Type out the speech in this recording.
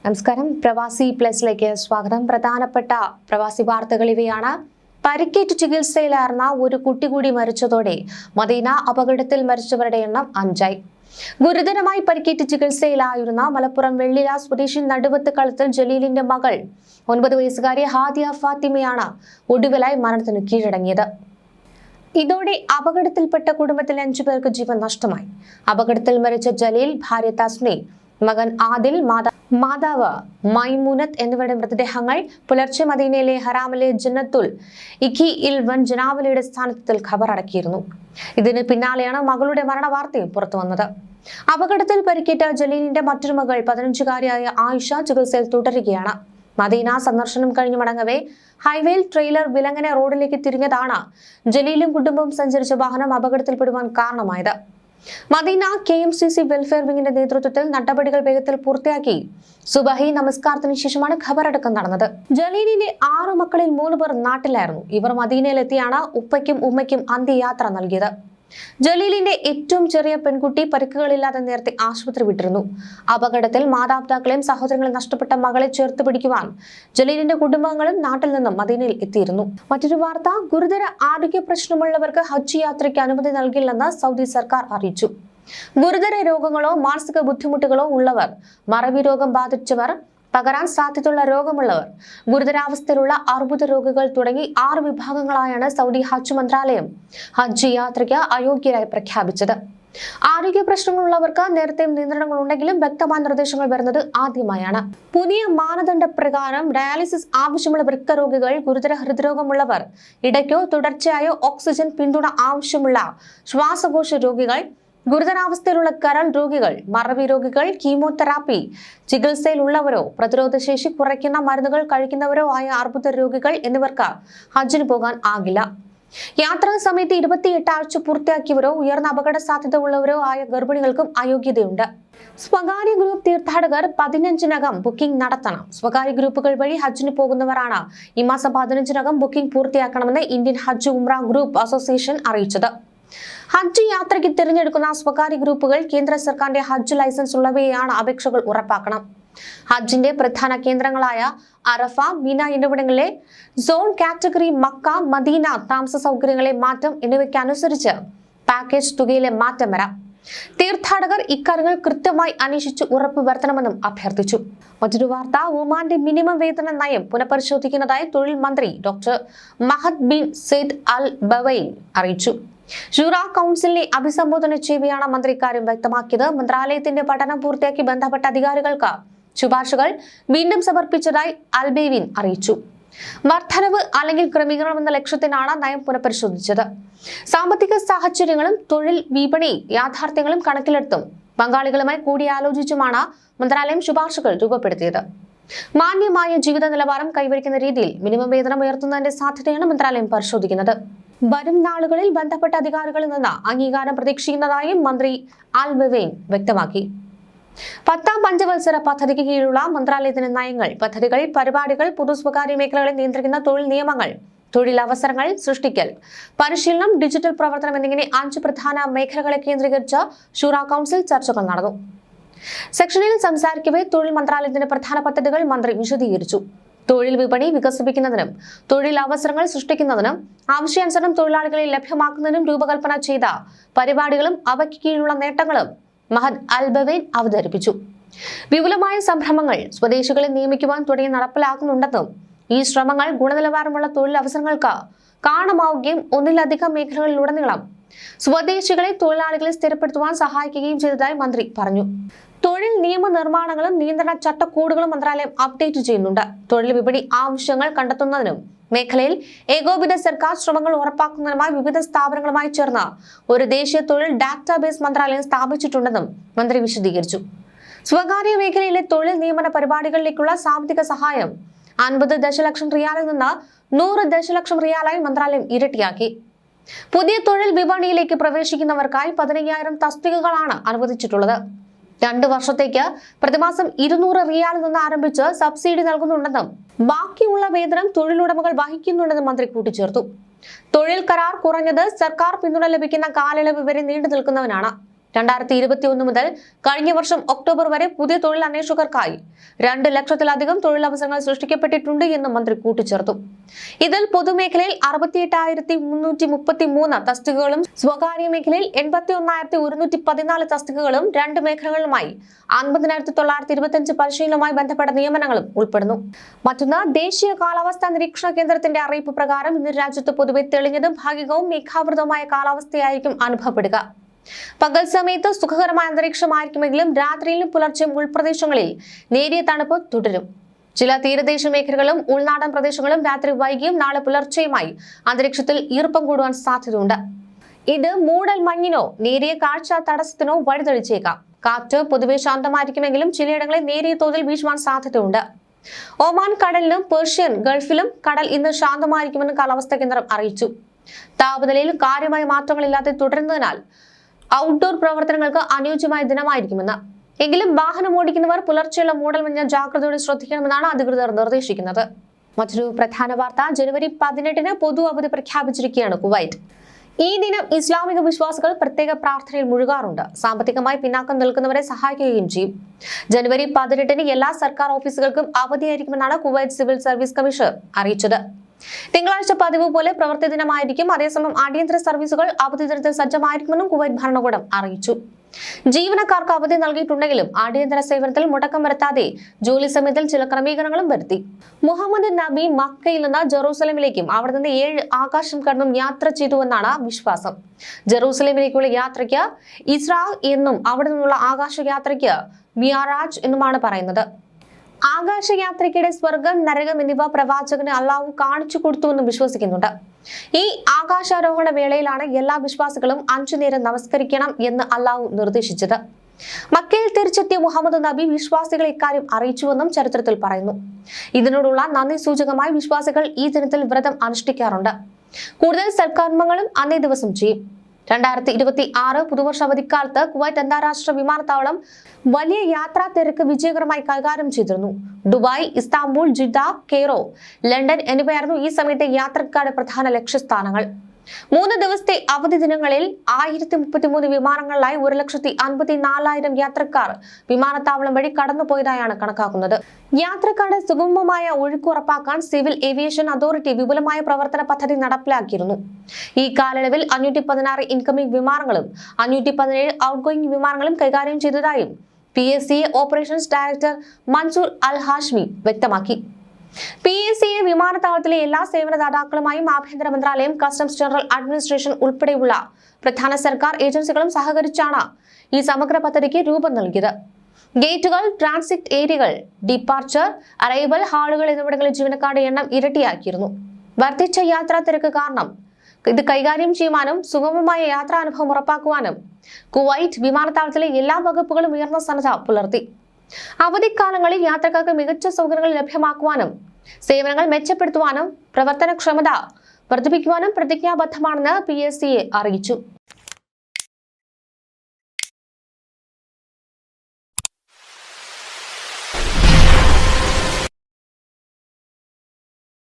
നമസ്കാരം. പ്രവാസി പ്ലസിലേക്ക് സ്വാഗതം. പ്രധാനപ്പെട്ട പ്രവാസി വാർത്തകൾ ഇവയാണ്. പരിക്കേറ്റ് ചികിത്സയിലായിരുന്ന ഒരു കുട്ടി കൂടി മരിച്ചതോടെ മദീന അപകടത്തിൽ മരിച്ചവരുടെ എണ്ണം 5ആയി. ഗുരുതരമായി പരിക്കേറ്റ് ചികിത്സയിലായിരുന്ന മലപ്പുറം വെള്ളില സ്വദേശി നടുവത്ത് കളത്തിൽ ജലീലിന്റെ മകൾ 9 വയസ്സുകാരി ഹാദിയ ഫാത്തിമയാണ് ഒടുവിലായി മരണത്തിന് കീഴടങ്ങിയത്. ഇതോടെ അപകടത്തിൽപ്പെട്ട കുടുംബത്തിലെ 5 പേർക്ക് ജീവൻ നഷ്ടമായി. അപകടത്തിൽ മരിച്ച ജലീൽ, ഭാര്യ തസ്നി, മകൻ ആദിൽ, മാതാവ് മൈമൂനത്ത് എന്നിവരുടെ മൃതദേഹങ്ങൾ പുലർച്ചെ മദീനയിലെ ഹറാമിലെ ജന്നത്തുൽ ഇഖിയിൽ വൻ ജനാവലിയുടെ സ്ഥാനത്തിൽ ഖബറടക്കിയിരുന്നു. ഇതിന് പിന്നാലെയാണ് മകളുടെ മരണവാർത്തയും പുറത്തുവന്നത്. അപകടത്തിൽ പരിക്കേറ്റ ജലീലിന്റെ മറ്റൊരു മകൾ 15-കാരിയായ ആയിഷ ചികിത്സയിൽ തുടരുകയാണ്. മദീന സന്ദർശനം കഴിഞ്ഞു മടങ്ങവേ ഹൈവേയിൽ ട്രെയിലർ വിലങ്ങനെ റോഡിലേക്ക് തിരിഞ്ഞതാണ് ജലീലും കുടുംബവും സഞ്ചരിച്ച വാഹനം അപകടത്തിൽപ്പെടുവാൻ കാരണമായത്. മദീന KMCC വെൽഫെയർ വിങ്ങിന്റെ നേതൃത്വത്തിൽ നടപടികൾ വേഗത്തിൽ പൂർത്തിയാക്കി സുബഹി നമസ്കാരത്തിന് ശേഷമാണ് ഖബറടക്കം നടന്നത്. ജലീലിന്റെ 6 മക്കളിൽ 3 പേർ നാട്ടിലായിരുന്നു. ഇവർ മദീനയിലെത്തിയാണ് ഉപ്പയ്ക്കും ഉമ്മയ്ക്കും അന്ത്യയാത്ര നൽകിയത്. ജലീലിന്റെ ഏറ്റവും ചെറിയ പെൺകുട്ടി പരിക്കുകളില്ലാതെ നേരത്തെ ആശുപത്രി വിട്ടിരുന്നു. അപകടത്തിൽ മാതാപിതാക്കളെയും സഹോദരങ്ങളെയും നഷ്ടപ്പെട്ട മകളെ ചേർത്ത് പിടിക്കുവാൻ ജലീലിന്റെ കുടുംബങ്ങളും നാട്ടിൽ നിന്നും മദീനയിൽ എത്തിയിരുന്നു. മറ്റൊരു വാർത്ത, ഗുരുതര ആരോഗ്യ പ്രശ്നമുള്ളവർക്ക് ഹജ്ജ് യാത്രയ്ക്ക് അനുമതി നൽകില്ലെന്ന് സൗദി സർക്കാർ അറിയിച്ചു. ഗുരുതര രോഗങ്ങളോ മാനസിക ബുദ്ധിമുട്ടുകളോ ഉള്ളവർ, മറവി രോഗം ബാധിച്ചവർ, പകരാൻ സാധ്യതയുള്ള രോഗമുള്ളവർ, ഗുരുതരാവസ്ഥയിലുള്ള അർബുദ രോഗികൾ തുടങ്ങി 6 വിഭാഗങ്ങളായാണ് സൗദി ഹജ്ജ് മന്ത്രാലയം ഹജ്ജ് യാത്രയ്ക്ക് അയോഗ്യരായി പ്രഖ്യാപിച്ചത്. ആരോഗ്യ പ്രശ്നങ്ങളുള്ളവർക്ക് നേരത്തെയും നിയന്ത്രണങ്ങൾ ഉണ്ടെങ്കിലും വ്യക്തമായ നിർദ്ദേശങ്ങൾ വരുന്നത് ആദ്യമായാണ്. പുതിയ മാനദണ്ഡ പ്രകാരം ഡയാലിസിസ് ആവശ്യമുള്ള വൃക്കരോഗികൾ, ഗുരുതര ഹൃദ്രോഗമുള്ളവർ, ഇടയ്ക്കോ തുടർച്ചയായോ ഓക്സിജൻ പിന്തുണ ആവശ്യമുള്ള ശ്വാസകോശ രോഗികൾ, ഗുരുതരാവസ്ഥയിലുള്ള കരൾ രോഗികൾ, മറവി രോഗികൾ, കീമോതെറാപ്പി ചികിത്സയിലുള്ളവരോ പ്രതിരോധശേഷി കുറയ്ക്കുന്ന മരുന്നുകൾ കഴിക്കുന്നവരോ ആയ അർബുദ രോഗികൾ എന്നിവർക്ക് ഹജ്ജിന് പോകാൻ ആകില്ല. യാത്രാ സമയത്ത് 28 ആഴ്ച പൂർത്തിയാക്കിയവരോ ഉയർന്ന അപകട സാധ്യത ഉള്ളവരോ ആയ ഗർഭിണികൾക്കും അയോഗ്യതയുണ്ട്. സ്വകാര്യ ഗ്രൂപ്പ് തീർത്ഥാടകർ 15-നകം ബുക്കിംഗ് നടത്തണം. സ്വകാര്യ ഗ്രൂപ്പുകൾ വഴി ഹജ്ജിന് പോകുന്നവരാണ് ഈ മാസം 15-നകം ബുക്കിംഗ് പൂർത്തിയാക്കണമെന്ന് ഇന്ത്യൻ ഹജ്ജ് ഉംറ ഗ്രൂപ്പ് അസോസിയേഷൻ അറിയിച്ചത്. ഹജ്ജ് യാത്രയ്ക്ക് തിരഞ്ഞെടുക്കുന്ന സ്വകാര്യ ഗ്രൂപ്പുകൾ കേന്ദ്ര സർക്കാരിന്റെ ഹജ്ജ് ലൈസൻസ് ഉള്ളവയാണ് അപേക്ഷകൾ ഉറപ്പാക്കണം. ഹജ്ജിന്റെ പ്രധാന കേന്ദ്രങ്ങളായ അറഫ, മിന എന്നിവിടങ്ങളിലെ സോൺ കാറ്റഗറി, മക്ക, മദീന താമസ സൗകര്യങ്ങളെ മാറ്റം എന്നിവയ്ക്കനുസരിച്ച് പാക്കേജ് തുകയിലെ മാറ്റം വരാം. തീർത്ഥാടകർ ഇക്കാര്യങ്ങൾ കൃത്യമായി അന്വേഷിച്ച് ഉറപ്പ് വരുത്തണമെന്നും അഭ്യർത്ഥിച്ചു. മറ്റൊരു വാർത്ത, ഒമാന്റെ മിനിമം വേതന നയം പുനഃപരിശോധിക്കുന്നതായി തൊഴിൽ മന്ത്രി ഡോക്ടർ മഹദ് ബിൻ സെയ്ദ് അൽ ബവൈൻ അറിയിച്ചു. ഷൂറ കൗൺസിലിനെ അഭിസംബോധന ചെയ്യവെയാണ് മന്ത്രി ഇക്കാര്യം വ്യക്തമാക്കിയത്. മന്ത്രാലയത്തിന്റെ പഠനം പൂർത്തിയാക്കി ബന്ധപ്പെട്ട അധികാരികൾക്ക് ശുപാർശകൾ വീണ്ടും സമർപ്പിച്ചതായി അൽബേവിൻ അറിയിച്ചു. വർധനവ് അല്ലെങ്കിൽ ക്രമീകരണം എന്ന ലക്ഷ്യത്തിനാണ് നയം പുനഃപരിശോധിച്ചത്. സാമ്പത്തിക സാഹചര്യങ്ങളും തൊഴിൽ വിപണി യാഥാർത്ഥ്യങ്ങളും കണക്കിലെടുത്തും പങ്കാളികളുമായി കൂടിയാലോചിച്ചുമാണ് മന്ത്രാലയം ശുപാർശകൾ രൂപപ്പെടുത്തിയത്. മാന്യമായ ജീവിത നിലവാരം കൈവരിക്കുന്ന രീതിയിൽ മിനിമം വേതനം ഉയർത്തുന്നതിന്റെ സാധ്യതയാണ് മന്ത്രാലയം പരിശോധിക്കുന്നത്. വരും നാളുകളിൽ ബന്ധപ്പെട്ട അധികാരികളിൽ നിന്ന് അംഗീകാരം പ്രതീക്ഷിക്കുന്നതായും മന്ത്രി അൽബവൈൻ വ്യക്തമാക്കി. 10ാം പഞ്ചവത്സര പദ്ധതിക്ക് കീഴിലുള്ള മന്ത്രാലയത്തിന്റെ നയങ്ങൾ, പദ്ധതികൾ, പരിപാടികൾ, പൊതു സ്വകാര്യ മേഖലകളെ നിയന്ത്രിക്കുന്ന തൊഴിൽ നിയമങ്ങൾ, തൊഴിലവസരങ്ങൾ സൃഷ്ടിക്കൽ, പരിശീലനം, ഡിജിറ്റൽ പ്രവർത്തനം എന്നിങ്ങനെ 5 പ്രധാന മേഖലകളെ കേന്ദ്രീകരിച്ച് ഷൂറ കൗൺസിൽ ചർച്ചകൾ നടന്നു. സെക്ഷനിൽ സംസാരിക്കവേ തൊഴിൽ മന്ത്രാലയത്തിന്റെ പ്രധാന പദ്ധതികൾ മന്ത്രി വിശദീകരിച്ചു. തൊഴിൽ വിപണി വികസിപ്പിക്കുന്നതിനും തൊഴിലവസരങ്ങൾ സൃഷ്ടിക്കുന്നതിനും ആവശ്യാനുസരണം തൊഴിലാളികളെ ലഭ്യമാക്കുന്നതിനും രൂപകൽപ്പന ചെയ്ത പരിപാടികളും അവയ്ക്ക് കീഴിലുള്ള നേട്ടങ്ങളും മഹദ് അൽബവൈൻ അവതരിപ്പിച്ചു. വിപുലമായ സംരംഭങ്ങൾ സ്വദേശികളെ നിയമിക്കുവാൻ തുടങ്ങി നടപ്പിലാക്കുന്നുണ്ടെന്നും ഈ ശ്രമങ്ങൾ ഗുണനിലവാരമുള്ള തൊഴിലവസരങ്ങൾക്ക് കാരണമാവുകയും ഒന്നിലധികം മേഖലകളിലുടനീളം സ്വദേശികളെ തൊഴിലാളികളെ സ്ഥിരപ്പെടുത്തുവാൻ സഹായിക്കുകയും ചെയ്തതായി മന്ത്രി പറഞ്ഞു. തൊഴിൽ നിയമ നിർമ്മാണങ്ങളും നിയന്ത്രണ ചട്ടക്കൂടുകളും മന്ത്രാലയം അപ്ഡേറ്റ് ചെയ്യുന്നുണ്ട്. തൊഴിൽ വിപണി ആവശ്യങ്ങൾ കണ്ടെത്തുന്നതിനും മേഖലയിൽ ഏകോപിത സർക്കാർ ശ്രമങ്ങൾ ഉറപ്പാക്കുന്നതിനുമായി വിവിധ സ്ഥാപനങ്ങളുമായി ചേർന്ന് ഒരു ദേശീയ തൊഴിൽ ഡാറ്റാബേസ് മന്ത്രാലയം സ്ഥാപിച്ചിട്ടുണ്ടെന്നും മന്ത്രി വിശദീകരിച്ചു. സ്വകാര്യ മേഖലയിലെ തൊഴിൽ നിയമന പരിപാടികളിലേക്കുള്ള സാമ്പത്തിക സഹായം 50 ദശലക്ഷം റിയാലിൽ നിന്ന് 100 ദശലക്ഷം റിയാലായി മന്ത്രാലയം ഇരട്ടിയാക്കി. പുതിയ തൊഴിൽ വിപണിയിലേക്ക് പ്രവേശിക്കുന്നവർക്കായി 15,000 തസ്തികകളാണ് അനുവദിച്ചിട്ടുള്ളത്. 2 വർഷത്തേക്ക് പ്രതിമാസം 200 റിയാലിൽ നിന്ന് ആരംഭിച്ച് സബ്സിഡി നൽകുന്നുണ്ടെന്നും ബാക്കിയുള്ള വേതനം തൊഴിലുടമകൾ വഹിക്കുന്നുണ്ടെന്നും മന്ത്രി കൂട്ടിച്ചേർത്തു. തൊഴിൽ കരാർ കുറഞ്ഞത് സർക്കാർ പിന്തുണ ലഭിക്കുന്ന കാലയളവ് വരെ നീണ്ടു നിൽക്കുന്നവനാണ്. 2021 മുതൽ കഴിഞ്ഞ വർഷം ഒക്ടോബർ വരെ പുതിയ തൊഴിൽ അന്വേഷകർക്കായി 2 ലക്ഷത്തിലധികം തൊഴിലവസരങ്ങൾ സൃഷ്ടിക്കപ്പെട്ടിട്ടുണ്ട് എന്ന് മന്ത്രി കൂട്ടിച്ചേർത്തു. ഇതിൽ പൊതുമേഖലയിൽ 68,333 തസ്തികകളും സ്വകാര്യ മേഖലയിൽ 81,114 തസ്തികകളും 2 മേഖലകളുമായി 50,925 പരിശീലനവുമായി ബന്ധപ്പെട്ട നിയമനങ്ങളും ഉൾപ്പെടുന്നു. മറ്റൊന്ന്, ദേശീയ കാലാവസ്ഥാ നിരീക്ഷണ കേന്ദ്രത്തിന്റെ അറിയിപ്പ് പ്രകാരം ഇന്ന് രാജ്യത്ത് പൊതുവെ തെളിഞ്ഞതും ഭാഗികവും മേഘാവൃതവുമായ കാലാവസ്ഥയായിരിക്കും അനുഭവപ്പെടുക. പകൽ സമയത്ത് സുഖകരമായ അന്തരീക്ഷമായിരിക്കുമെങ്കിലും രാത്രിയിലും പുലർച്ചെയും ഉൾപ്രദേശങ്ങളിൽ നേരിയ തണുപ്പ് തുടരും. ചില തീരദേശ മേഖലകളും ഉൾനാടൻ പ്രദേശങ്ങളും രാത്രി വൈകിയും നാളെ പുലർച്ചെയുമായി അന്തരീക്ഷത്തിൽ ഈർപ്പം കൂടുവാൻ സാധ്യതയുണ്ട്. ഇത് മൂടൽ മഞ്ഞിനോ നേരിയ കാഴ്ച തടസ്സത്തിനോ വഴിതെളിച്ചേക്കാം. കാറ്റ് പൊതുവെ ശാന്തമായിരിക്കുമെങ്കിലും ചിലയിടങ്ങളിൽ നേരിയ തോതിൽ വീശുവാൻ സാധ്യതയുണ്ട്. ഒമാൻ കടലിലും പേർഷ്യൻ ഗൾഫിലും കടൽ ഇന്ന് ശാന്തമായിരിക്കുമെന്ന് കാലാവസ്ഥാ കേന്ദ്രം അറിയിച്ചു. താപനിലയിൽ കാര്യമായ മാറ്റങ്ങളില്ലാതെ തുടരുന്നതിനാൽ ഔട്ട്ഡോർ പ്രവർത്തനങ്ങൾക്ക് അനുയോജ്യമായ ദിനമായിരിക്കുമെന്ന്. എങ്കിലും വാഹനം ഓടിക്കുന്നവർ പുലർച്ചെയുള്ള മൂടൽമഞ്ഞ ജാഗ്രതയോടെ ശ്രദ്ധിക്കണമെന്നാണ് അധികൃതർ നിർദ്ദേശിക്കുന്നത്. മറ്റൊരു പ്രധാന വാർത്ത, ജനുവരി 18 പൊതു അവധി പ്രഖ്യാപിച്ചിരിക്കുകയാണ് കുവൈറ്റ്. ഈ ദിനം ഇസ്ലാമിക വിശ്വാസികൾ പ്രത്യേക പ്രാർത്ഥനയിൽ മുഴുകാറുണ്ട്. സാമ്പത്തികമായി പിന്നാക്കം നിൽക്കുന്നവരെ സഹായിക്കുകയും ചെയ്യും. ജനുവരി 18 എല്ലാ സർക്കാർ ഓഫീസുകൾക്കും അവധിയായിരിക്കുമെന്നാണ് കുവൈറ്റ് സിവിൽ സർവീസ് കമ്മീഷൻ അറിയിച്ചത്. തിങ്കളാഴ്ച പതിവ് പോലെ പ്രവൃത്തി ദിനമായിരിക്കും. അതേസമയം അടിയന്തര സർവീസുകൾ അവധി ദിനത്തിൽ സജ്ജമായിരിക്കുമെന്നും കുവൈറ്റ് ഭരണകൂടം അറിയിച്ചു. ജീവനക്കാർക്ക് അവധി നൽകിയിട്ടുണ്ടെങ്കിലും അടിയന്തര സേവനത്തിൽ മുടക്കം വരുത്താതെ ജോലി സമയത്തിൽ ചില ക്രമീകരണങ്ങളും വരുത്തി. മുഹമ്മദ് നബി മക്കയിൽ നിന്ന് ജെറൂസലേമിലേക്കും അവിടെ നിന്ന് 7 ആകാശം കടന്നും യാത്ര ചെയ്തുവെന്നാണ് വിശ്വാസം. ജെറൂസലേമിലേക്കുള്ള യാത്രയ്ക്ക് ഇസ്രാ എന്നും അവിടെ നിന്നുള്ള ആകാശയാത്രയ്ക്ക് മിയറാജ് എന്നുമാണ് പറയുന്നത്. ആകാശയാത്രയ്ക്കിടെ സ്വർഗം, നരകം എന്നിവ പ്രവാചകന് അള്ളാഹു കാണിച്ചു കൊടുത്തുവെന്നും വിശ്വസിക്കുന്നുണ്ട്. ഈ ആകാശാരോഹണ വേളയിലാണ് എല്ലാ വിശ്വാസികളും 5 നേരം നമസ്കരിക്കണം എന്ന് അള്ളാഹു നിർദ്ദേശിച്ചത്. മക്കയിൽ തിരിച്ചെത്തിയ മുഹമ്മദ് നബി വിശ്വാസികളെ ഇക്കാര്യം അറിയിച്ചുവെന്നും ചരിത്രത്തിൽ പറയുന്നു. ഇതിനോടുള്ള നന്ദി സൂചകമായി വിശ്വാസികൾ ഈ ദിനത്തിൽ വ്രതം അനുഷ്ഠിക്കാറുണ്ട്. കൂടുതൽ സൽക്കർമ്മങ്ങളും അന്നേ ദിവസം ചെയ്യും. 2026 പുതുവർഷ അവധിക്കാലത്ത് കുവൈറ്റ് അന്താരാഷ്ട്ര വിമാനത്താവളം വലിയ യാത്രാ തിരക്ക് വിജയകരമായി കൈകാര്യം ചെയ്തിരുന്നു. Dubai, Istanbul, Jeddah, Cairo, London എന്നിവയായിരുന്നു ഈ സമയത്തെ യാത്രക്കാരുടെ പ്രധാന ലക്ഷ്യസ്ഥാനങ്ങൾ. 3 ദിവസത്തെ അവധി ദിനങ്ങളിൽ 1033 വിമാനങ്ങളിലായി 1,54,000 യാത്രക്കാർ വിമാനത്താവളം വഴി കടന്നുപോയതായാണ് കണക്കാക്കുന്നത്. യാത്രക്കാരുടെ സുഗമമായ ഒഴുക്ക് ഉറപ്പാക്കാൻ സിവിൽ ഏവിയേഷൻ അതോറിറ്റി വിപുലമായ പ്രവർത്തന പദ്ധതി നടപ്പിലാക്കിയിരുന്നു. ഈ കാലയളവിൽ 516 ഇൻകമിംഗ് വിമാനങ്ങളും 517 ഔട്ട്ഗോയിംഗ് വിമാനങ്ങളും കൈകാര്യം ചെയ്തതായും PSCA ഓപ്പറേഷൻസ് ഡയറക്ടർ മൻസൂർ അൽ ഹാഷ്മി വ്യക്തമാക്കി. PSCA വിമാനത്താവളത്തിലെ എല്ലാ സേവനദാതാക്കളുമായും ആഭ്യന്തര മന്ത്രാലയം, കസ്റ്റംസ് ജനറൽ അഡ്മിനിസ്ട്രേഷൻ ഉൾപ്പെടെയുള്ള പ്രധാന സർക്കാർ ഏജൻസികളും സഹകരിച്ചാണ് ഈ സമഗ്ര പദ്ധതിക്ക് രൂപം നൽകിയത്. ഗേറ്റുകൾ, ട്രാൻസിറ്റ് ഏരിയകൾ, ഡിപ്പാർച്ചർ, അറൈവൽ ഹാളുകൾ എന്നിവിടങ്ങളിൽ ജീവനക്കാരുടെ എണ്ണം ഇരട്ടിയാക്കിയിരുന്നു. വർദ്ധിച്ച യാത്രാ തിരക്ക് കാരണം ഇത് കൈകാര്യം ചെയ്യുവാനും സുഗമമായ യാത്രാനുഭവം ഉറപ്പാക്കുവാനും കുവൈറ്റ് വിമാനത്താവളത്തിലെ എല്ലാ വകുപ്പുകളും ഉയർന്ന സന്നദ്ധത പുലർത്തി. അവധിക്കാലങ്ങളിൽ യാത്രക്കാർക്ക് മികച്ച സൗകര്യങ്ങൾ ലഭ്യമാക്കുവാനും സേവനങ്ങൾ മെച്ചപ്പെടുത്തുവാനും പ്രവർത്തനക്ഷമത വർദ്ധിപ്പിക്കുവാനും പ്രതിജ്ഞാബദ്ധമാണെന്ന് PSCA അറിയിച്ചു.